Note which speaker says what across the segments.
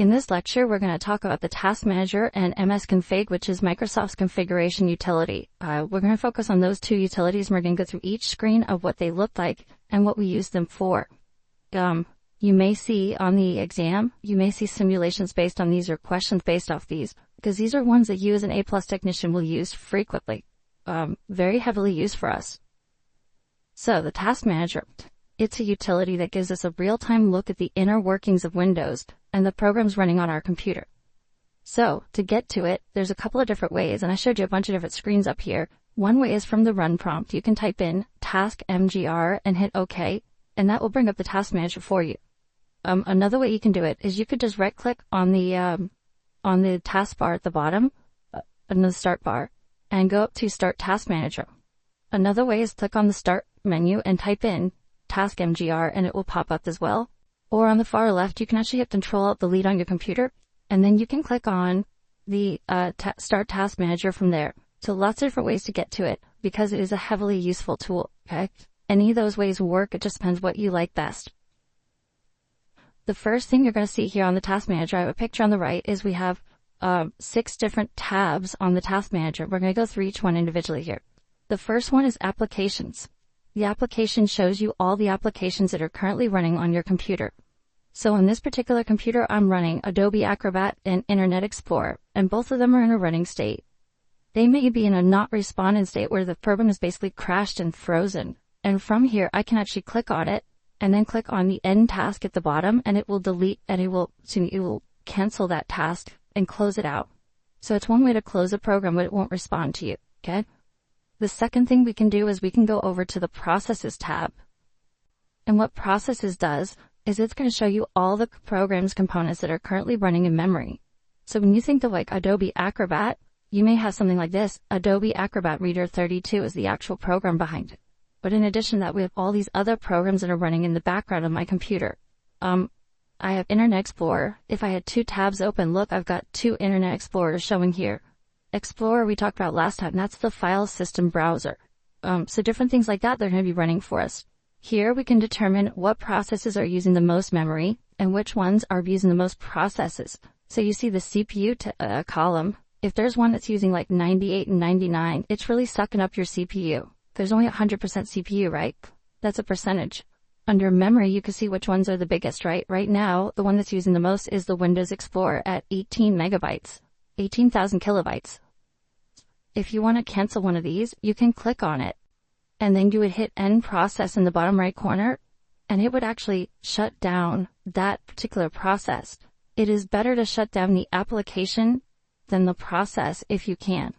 Speaker 1: In this lecture, we're going to talk about the Task Manager and Msconfig, which is Microsoft's configuration utility. We're going to focus on those two utilities, and we're going to go through each screen of what they look like and what we use them for. You may see on the exam, you may see simulations based on these or questions based off these, because these are ones that you as an A+ technician will use frequently, very heavily used for us. So the Task Manager, it's a utility that gives us a real-time look at the inner workings of Windows and the programs running on our computer. So to get to it, there's a couple of different ways, and I showed you a bunch of different screens up here. One way is from the run prompt. You can type in task mgr and hit OK, and that will bring up the Task Manager for you. Another way you can do it is you could just right-click on the taskbar at the bottom, in the start bar, and go up to Start Task Manager. Another way is click on the Start menu and type in Task MGR, and it will pop up as well. Or on the far left, you can actually hit Control-Alt-Delete on your computer, and then you can click on the Start Task Manager from there. So lots of different ways to get to it, because it is a heavily useful tool, okay? Any of those ways work, it just depends what you like best. The first thing you're going to see here on the Task Manager, I have a picture on the right, is we have 6 different tabs on the Task Manager. We're going to go through each one individually here. The first one is Applications. The application shows you all the applications that are currently running on your computer. So on this particular computer, I'm running Adobe Acrobat and Internet Explorer, and both of them are in a running state. They may be in a not responding state where the program is basically crashed and frozen. And from here, I can actually click on it and then click on the End Task at the bottom, and it will delete and it will cancel that task and close it out. So it's one way to close a program, but it won't respond to you, okay? The second thing we can do is we can go over to the Processes tab. And what Processes does is it's going to show you all the programs components that are currently running in memory. So when you think of like Adobe Acrobat, you may have something like this. Adobe Acrobat Reader 32 is the actual program behind it. But in addition to that, we have all these other programs that are running in the background of my computer. I have Internet Explorer. If I had 2 tabs open, look, I've got 2 Internet Explorers showing here. Explorer we talked about last time, that's the file system browser. So different things like that, they're going to be running for us. Here we can determine what processes are using the most memory and which ones are using the most processes. So you see the CPU column. If there's one that's using like 98 and 99, it's really sucking up your CPU. There's only 100% CPU, right? That's a percentage. Under memory, you can see which ones are the biggest, right? Right now, the one that's using the most is the Windows Explorer at 18 megabytes. 18,000 kilobytes. If you want to cancel one of these, you can click on it, and then you would hit End Process in the bottom right corner, and it would actually shut down that particular process. It is better to shut down the application than the process if you can.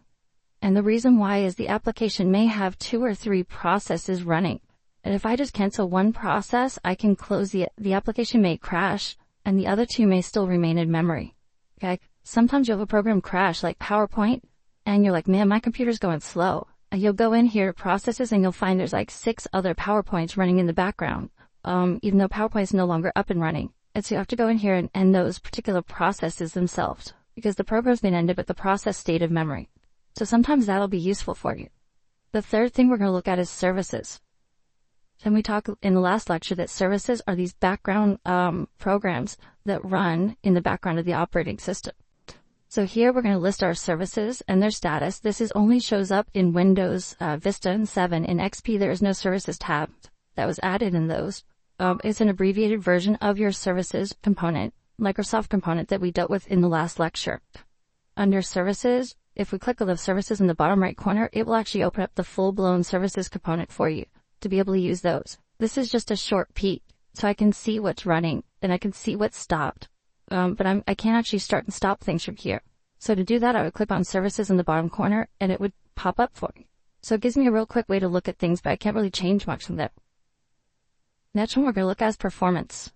Speaker 1: And the reason why is the application may have 2 or 3 processes running. And if I just cancel one process, I can close the application may crash, and the other 2 may still remain in memory. Okay? Sometimes you'll have a program crash like PowerPoint, and you're like, man, my computer's going slow. And you'll go in here to Processes, and you'll find there's like 6 other PowerPoints running in the background, even though PowerPoint is no longer up and running. And so you have to go in here and end those particular processes themselves, because the program's been ended, but the process stayed in memory. So sometimes that'll be useful for you. The third thing we're going to look at is Services. And we talked in the last lecture that services are these background programs that run in the background of the operating system. So here we're going to list our services and their status. This only shows up in Windows Vista and 7. In XP, there is no Services tab that was added in those. It's an abbreviated version of your Services component, Microsoft component that we dealt with in the last lecture. Under Services, if we click on the Services in the bottom right corner, it will actually open up the full-blown Services component for you to be able to use those. This is just a short peek, so I can see what's running and I can see what's stopped. But I can't actually start and stop things from here. So to do that, I would click on Services in the bottom corner, and it would pop up for me. So it gives me a real quick way to look at things, but I can't really change much from there. Next one we're going to look at is Performance.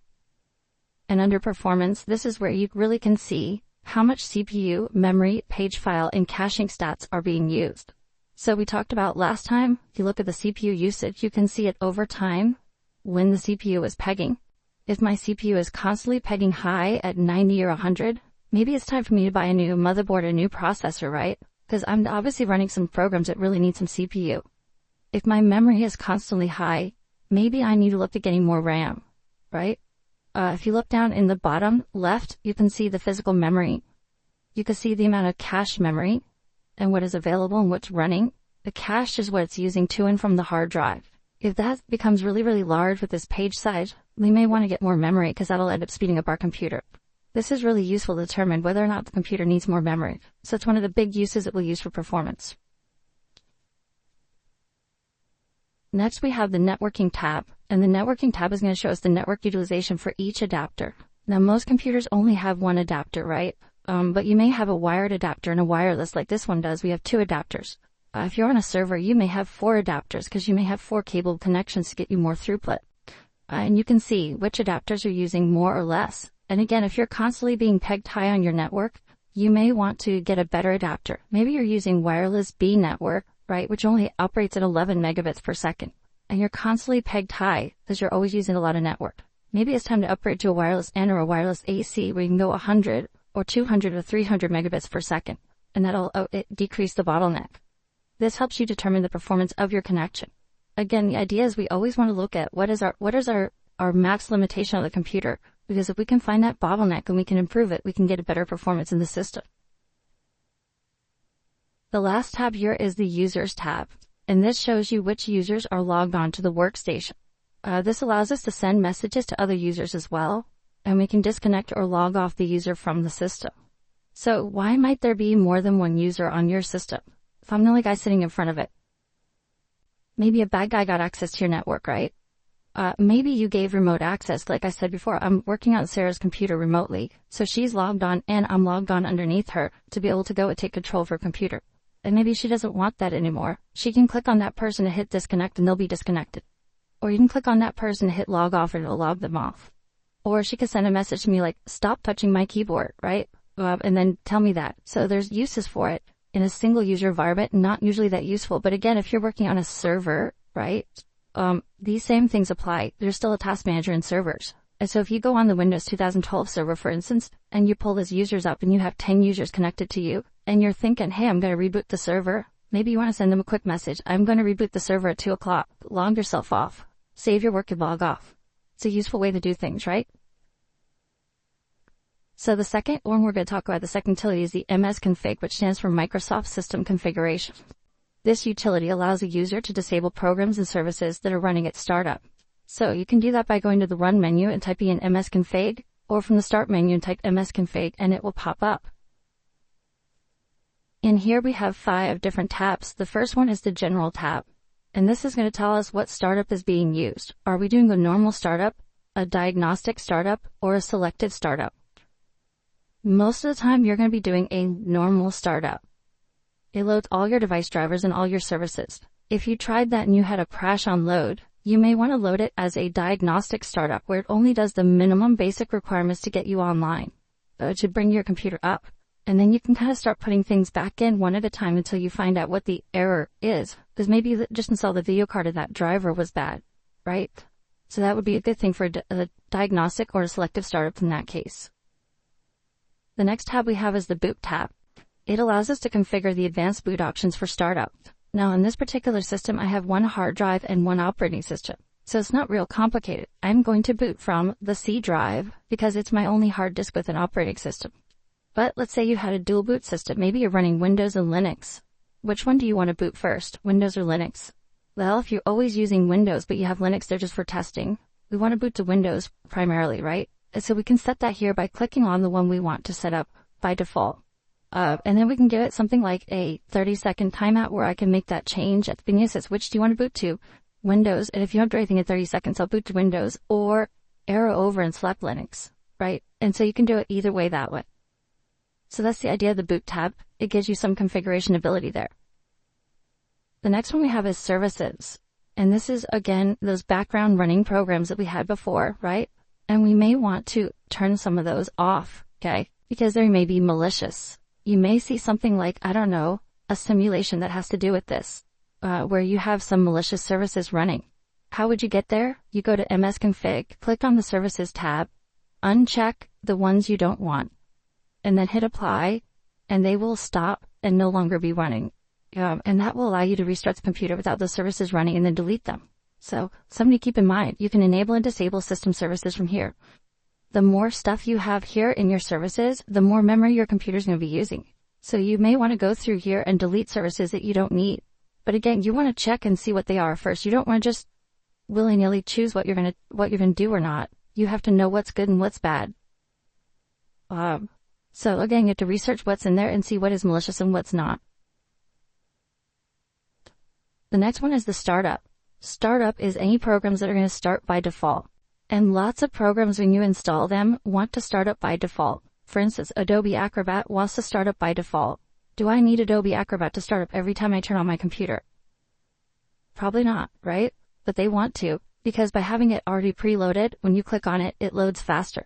Speaker 1: And under Performance, this is where you really can see how much CPU, memory, page file, and caching stats are being used. So we talked about last time, if you look at the CPU usage, you can see it over time when the CPU is pegging. If my CPU is constantly pegging high at 90 or 100, maybe it's time for me to buy a new motherboard, a new processor, right? Because I'm obviously running some programs that really need some CPU. If my memory is constantly high, maybe I need to look at getting more RAM, right? If you look down in the bottom left, you can see the physical memory. You can see the amount of cache memory and what is available and what's running. The cache is what it's using to and from the hard drive. If that becomes really, really large with this page size, we may want to get more memory because that'll end up speeding up our computer. This is really useful to determine whether or not the computer needs more memory. So it's one of the big uses that we'll use for performance. Next, we have the networking tab, and the networking tab is going to show us the network utilization for each adapter. Now, most computers only have one adapter, right? But you may have a wired adapter and a wireless like this one does. We have 2 adapters. If you're on a server, you may have 4 adapters because you may have 4 cable connections to get you more throughput. And you can see which adapters are using more or less. And again, if you're constantly being pegged high on your network, you may want to get a better adapter. Maybe you're using wireless B network, right, which only operates at 11 megabits per second. And you're constantly pegged high because you're always using a lot of network. Maybe it's time to upgrade to a wireless N or a wireless AC where you can go 100 or 200 or 300 megabits per second. And that'll decrease the bottleneck. This helps you determine the performance of your connection. Again, the idea is we always want to look at what is our max limitation of the computer. Because if we can find that bottleneck and we can improve it, we can get a better performance in the system. The last tab here is the Users tab, and this shows you which users are logged on to the workstation. This allows us to send messages to other users as well, and we can disconnect or log off the user from the system. So why might there be more than one user on your system? If I'm the only guy sitting in front of it, maybe a bad guy got access to your network, right? Maybe you gave remote access. Like I said before, I'm working on Sarah's computer remotely, so she's logged on and I'm logged on underneath her to be able to go and take control of her computer. And maybe she doesn't want that anymore. She can click on that person to hit disconnect and they'll be disconnected. Or you can click on that person to hit log off and it'll log them off. Or she could send a message to me like, stop touching my keyboard, right? And then tell me that. So there's uses for it in a single user environment, not usually that useful. But again, if you're working on a server, right? These same things apply. There's still a task manager in servers. And so if you go on the Windows 2012 server, for instance, and you pull those users up and you have 10 users connected to you, and you're thinking, hey, I'm going to reboot the server. Maybe you want to send them a quick message. I'm going to reboot the server at 2 o'clock. Log yourself off. Save your work and log off. It's a useful way to do things, right? So the second one we're going to talk about, the second utility, is the Msconfig, which stands for Microsoft System Configuration. This utility allows a user to disable programs and services that are running at startup. So you can do that by going to the Run menu and typing in Msconfig, or from the Start menu and type Msconfig and it will pop up. In here we have 5 different tabs. The first one is the General tab, and this is going to tell us what startup is being used. Are we doing a normal startup, a diagnostic startup, or a selective startup? Most of the time you're going to be doing a normal startup. It loads all your device drivers and all your services. If you tried that and you had a crash on load, you may want to load it as a diagnostic startup where it only does the minimum basic requirements to get you online, to bring your computer up. And then you can kind of start putting things back in one at a time until you find out what the error is. Because maybe just install the video card of that driver was bad, right? So that would be a good thing for a diagnostic or a selective startup in that case. The next tab we have is the Boot tab. It allows us to configure the advanced boot options for startup. Now in this particular system, I have one hard drive and one operating system. So it's not real complicated. I'm going to boot from the C drive because it's my only hard disk with an operating system. But let's say you had a dual boot system. Maybe you're running Windows and Linux. Which one do you want to boot first, Windows or Linux? Well, if you're always using Windows but you have Linux there just for testing, we want to boot to Windows primarily, right? And so we can set that here by clicking on the one we want to set up by default. And then we can give it something like a 30-second timeout where I can make that change at the beginning. It says, which do you want to boot to? Windows. And if you don't do anything in 30 seconds, I'll boot to Windows, or arrow over and select Linux, right? And so you can do it either way that way. So that's the idea of the Boot tab. It gives you some configuration ability there. The next one we have is Services. And this is, again, those background running programs that we had before, right? And we may want to turn some of those off, okay? Because they may be malicious. You may see something like, I don't know, a simulation that has to do with this, where you have some malicious services running. How would you get there? You go to Msconfig, click on the Services tab, uncheck the ones you don't want, and then hit Apply, and they will stop and no longer be running. And that will allow you to restart the computer without those services running and then delete them. So something to keep in mind, you can enable and disable system services from here. the more stuff you have here in your services, the more memory your computer's going to be using. So you may want to go through here and delete services that you don't need. But again, you want to check and see what they are first. You don't want to just willy-nilly choose what you're going to do or not. You have to know what's good and what's bad. So again, you have to research what's in there and see what is malicious and what's not. The next one is the startup. Startup is any programs that are going to start by default. And lots of programs, when you install them, want to start up by default. For instance, Adobe Acrobat wants to start up by default. Do I need Adobe Acrobat to start up every time I turn on my computer? Probably not, right? But they want to, because by having it already preloaded, when you click on it, it loads faster.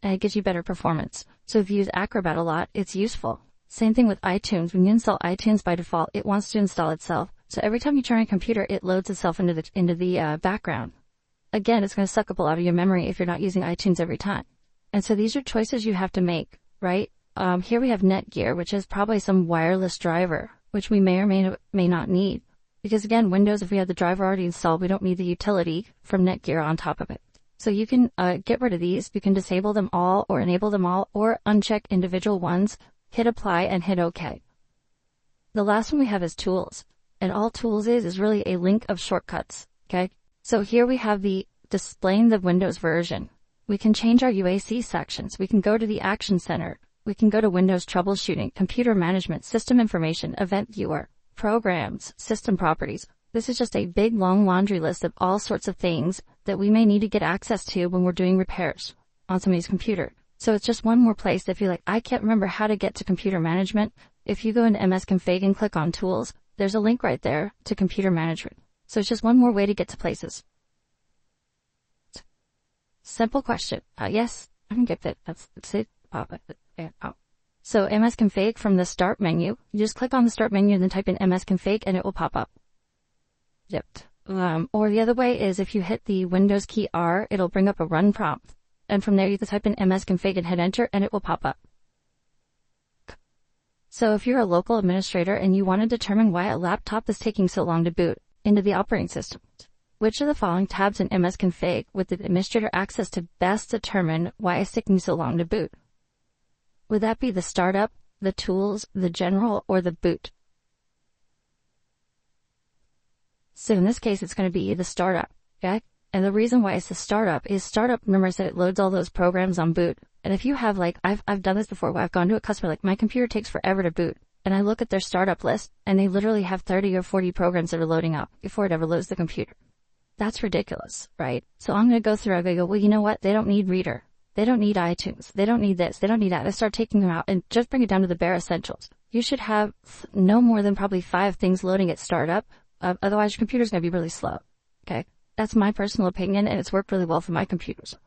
Speaker 1: And it gives you better performance. So if you use Acrobat a lot, it's useful. Same thing with iTunes. When you install iTunes by default, it wants to install itself. So every time you turn on a computer, it loads itself into the background. Again, it's going to suck up a lot of your memory if you're not using iTunes every time. And so these are choices you have to make, right? Here we have Netgear, which is probably some wireless driver, which we may or may not need. Because again, Windows, if we have the driver already installed, we don't need the utility from Netgear on top of it. So you can get rid of these. You can disable them all or enable them all or uncheck individual ones, hit apply and hit OK. The last one we have is tools. And all tools is really a link of shortcuts, okay? So here we have the displaying the Windows version. We can change our UAC sections. We can go to the Action Center. We can go to Windows Troubleshooting, Computer Management, System Information, Event Viewer, Programs, System Properties. This is just a big long laundry list of all sorts of things that we may need to get access to when we're doing repairs on somebody's computer. So it's just one more place if you're like, I can't remember how to get to computer management. If you go into Msconfig and click on Tools, there's a link right there to computer management. So it's just one more way to get to places. Simple question. Yes, I can get that. That's it. So Msconfig from the Start menu, you just click on the Start menu and then type in Msconfig and it will pop up. Yep. Or the other way is if you hit the Windows key R, it'll bring up a run prompt. And from there you can type in Msconfig and hit enter and it will pop up. So if you're a local administrator and you want to determine why a laptop is taking so long to boot into the operating system, which of the following tabs in Msconfig would the administrator access to best determine why it's taking so long to boot? Would that be the startup, the tools, the general, or the boot? So in this case, it's going to be the startup, okay? And the reason why it's the startup is startup remembers that it loads all those programs on boot. And if you have like, I've done this before where I've gone to a customer, like my computer takes forever to boot. And I look at their startup list and they literally have 30 or 40 programs that are loading up before it ever loads the computer. That's ridiculous, right? So I'm going to go through, I'm going to go, well, you know what? They don't need Reader. They don't need iTunes. They don't need this. They don't need that. I start taking them out and just bring it down to the bare essentials. You should have no more than probably 5 things loading at startup. Otherwise your computer's going to be really slow. Okay. That's my personal opinion and it's worked really well for my computers.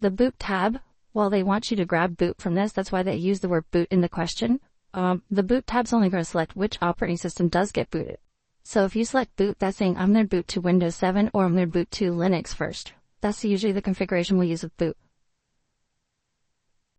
Speaker 1: The boot tab, well, they want you to grab boot from this. That's why they use the word boot in the question. The boot tab's only going to select which operating system does get booted. So if you select boot, that's saying I'm going to boot to Windows 7 or I'm going to boot to Linux first. That's usually the configuration we'll use with boot.